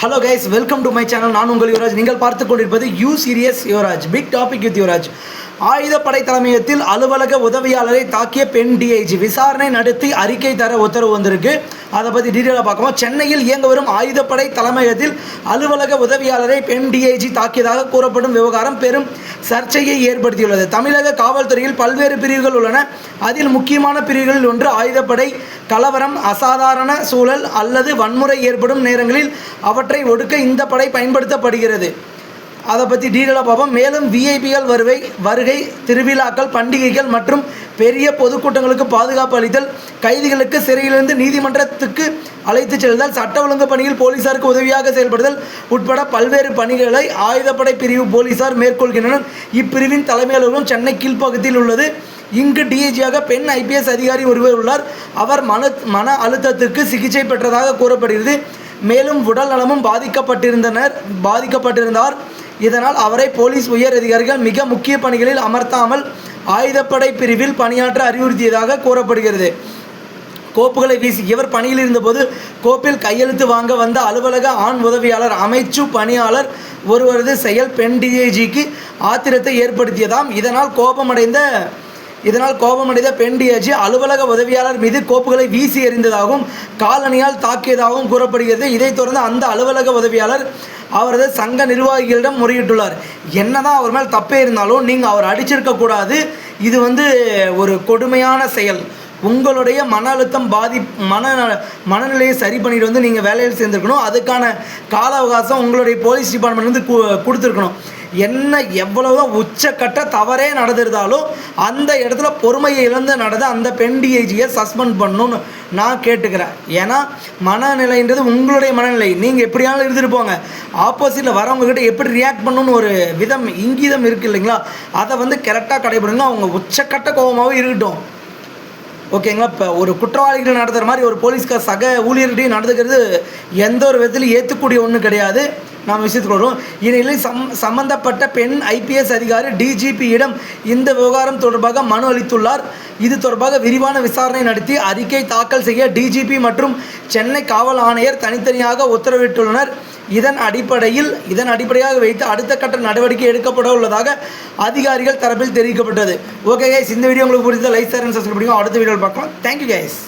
Hello guys, welcome to my channel. நான் உங்கள் யுவராஜ். நீங்கள் பார்த்து கொண்டிருப்பது you serious Yuvaraj. Big topic with Yuvaraj. ஆயுதப்படை தலைமையகத்தில் அலுவலக உதவியாளரை தாக்கிய பெண் டிஐஜி விசாரணை நடத்தி அறிக்கை தர உத்தரவு வந்திருக்கு. அதை பற்றி டீட்டெயிலாக பார்க்கலாம். சென்னையில் இயங்க வரும் ஆயுதப்படை தலைமையகத்தில் அலுவலக உதவியாளரை பெண் டிஐஜி தாக்கியதாக கூறப்படும் விவகாரம் பெரும் சர்ச்சையை ஏற்படுத்தியுள்ளது. தமிழக காவல்துறையில் பல்வேறு பிரிவுகள் உள்ளன. அதில் முக்கியமான பிரிவுகளில் ஒன்று ஆயுதப்படை. கலவரம், அசாதாரண சூழல் அல்லது வன்முறை ஏற்படும் நேரங்களில் அவற்றை ஒடுக்க இந்த படை பயன்படுத்தப்படுகிறது. அதை பற்றி டீட்டெயிலாக பார்ப்போம். மேலும் விஐபிகள் வருகை, திருவிழாக்கள், பண்டிகைகள் மற்றும் பெரிய பொதுக்கூட்டங்களுக்கு பாதுகாப்பு அளித்தல், கைதிகளுக்கு சிறையிலிருந்து நீதிமன்றத்துக்கு அழைத்து செல்தல், சட்ட ஒழுங்கு பணியில் போலீசாருக்கு உதவியாக செயல்படுதல் உட்பட பல்வேறு பணிகளை ஆயுதப்படை பிரிவு போலீசார் மேற்கொள்கின்றனர். இப்பிரிவின் தலைமை அலுவலகம் சென்னை கீழ்ப்பகுதியில் உள்ளது. இங்கு டிஐஜியாக பெண் ஐபிஎஸ் அதிகாரி ஒருவர் உள்ளார். அவர் மன அழுத்தத்திற்கு சிகிச்சை பெற்றதாக கூறப்படுகிறது. மேலும் உடல் நலமும் பாதிக்கப்பட்டிருந்தார். இதனால் அவரை போலீஸ் உயர் அதிகாரிகள் மிக முக்கிய பணிகளில் அமர்த்தாமல் ஆயுதப்படை பிரிவில் பணியாற்ற அறிவுறுத்தியதாக கூறப்படுகிறது. கோப்புகளை வீசி இவர் பணியில் இருந்தபோது கோப்பில் கையெழுத்து வாங்க வந்த அலுவலக ஆண் உதவியாளர் அமைச்சு பணியாளர் ஒருவரது செயல் பெண் டிஐஜிக்கு ஆத்திரத்தை ஏற்படுத்தியதாம். இதனால் கோபமடைந்த பெண் டிஐஜி அலுவலக உதவியாளர் மீது கோப்புகளை வீசி எறிந்ததாகவும் காலணியால் தாக்கியதாகவும் கூறப்படுகிறது. இதைத் தொடர்ந்து அந்த அலுவலக உதவியாளர் அவரது சங்க நிர்வாகிகளிடம் முறையிட்டுள்ளார். என்னதான் அவர் மேல் தப்பே இருந்தாலும் நீங்கள் அவர் அடிச்சிருக்கக்கூடாது. இது ஒரு கொடுமையான செயல். உங்களுடைய மன அழுத்தம் மனநிலையை சரி பண்ணிட்டு நீங்கள் வேலையில் சேர்ந்துருக்கணும். அதுக்கான கால அவகாசம் உங்களுடைய போலீஸ் டிபார்ட்மெண்ட் கொடுத்துருக்கணும். எவ்வளவுதான் உச்சக்கட்ட தவறே நடந்திருந்தாலும் அந்த இடத்துல பொறுமையை இழந்து நடந்த அந்த பெண் டிஐஜியை சஸ்பெண்ட் பண்ணணும்னு நான் கேட்டுக்கிறேன். ஏன்னா மனநிலைன்றது உங்களுடைய மனநிலை. நீங்கள் எப்படியாலும் இருந்துட்டு போங்க. ஆப்போசிட்டில் வரவங்ககிட்ட எப்படி ரியாக்ட் பண்ணணும்னு ஒரு இங்கீதம் இருக்குது இல்லைங்களா? அதை கரெக்டாக கடைபிடிங்க. அவங்க உச்சக்கட்ட கோபமாகவே இருக்கட்டும். ஓகேங்களா? இப்போ ஒரு குற்றவாளிகள் நடத்துகிற மாதிரி ஒரு போலீஸ்கார் சக ஊழியர்கிட்டையும் நடந்துக்கிறது எந்த ஒரு விதத்திலையும் ஏற்றுக்கூடிய ஒன்றும் கிடையாது. நாம் விஷயத்துக்கு வருவோம். இந்நிலையில் சம்பந்தப்பட்ட பெண் ஐபிஎஸ் அதிகாரி டிஜிபியிடம் இந்த விவகாரம் தொடர்பாக மனு அளித்துள்ளார். இது தொடர்பாக விரிவான விசாரணை நடத்தி அறிக்கை தாக்கல் செய்ய டிஜிபி மற்றும் சென்னை காவல் ஆணையர் தனித்தனியாக உத்தரவிட்டுள்ளனர். இதன் அடிப்படையாக வைத்து அடுத்த கட்ட நடவடிக்கை எடுக்கப்பட உள்ளதாக அதிகாரிகள் தரப்பில் தெரிவிக்கப்பட்டது. ஓகே கைஸ், இந்த வீடியோ உங்களுக்கு பிடிச்ச லைக், ஷேர் அண்ட் சப்ஸ்கிரைப் பண்ணுங்க. அடுத்த வீடியோவில் பார்க்கலாம். Thank you guys.